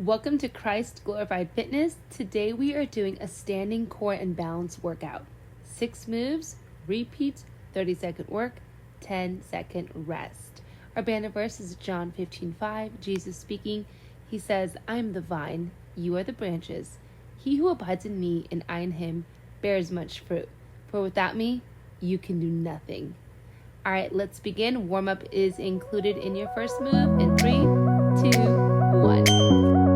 Welcome to Christ Glorified Fitness. Today we are doing a standing core and balance workout. 6 moves, repeat, 30-second work, 10-second rest. Our banner verse is John 15:5. Jesus speaking, he says, I am the vine, you are the branches. He who abides in me and I in him bears much fruit. For without me, you can do nothing. All right, let's begin. Warm-up is included in your first move in 3, 2, 1.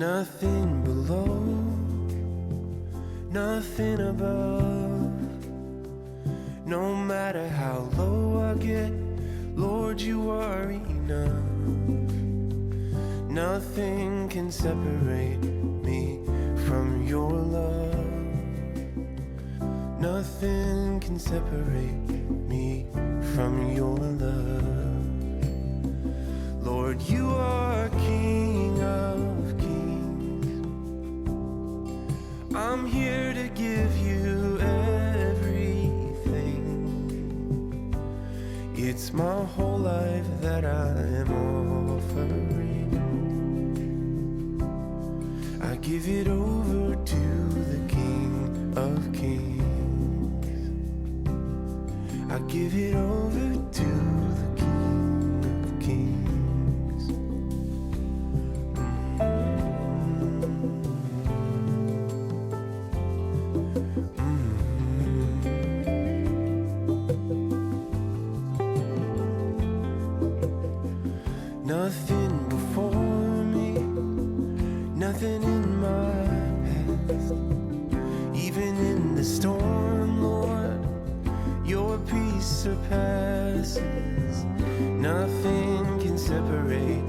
Nothing below, nothing above. No matter how low I get, Lord, you are enough. Nothing can separate me from your love. Nothing can separate me from your love. Lord, you are King of Kings. I'm here to give you everything. It's my whole life that I am offering. I give it over to the King of Kings. I give it over to the King of Kings. Nothing before me, nothing in my past. Even in the storm, Lord, your peace surpasses. Nothing can separate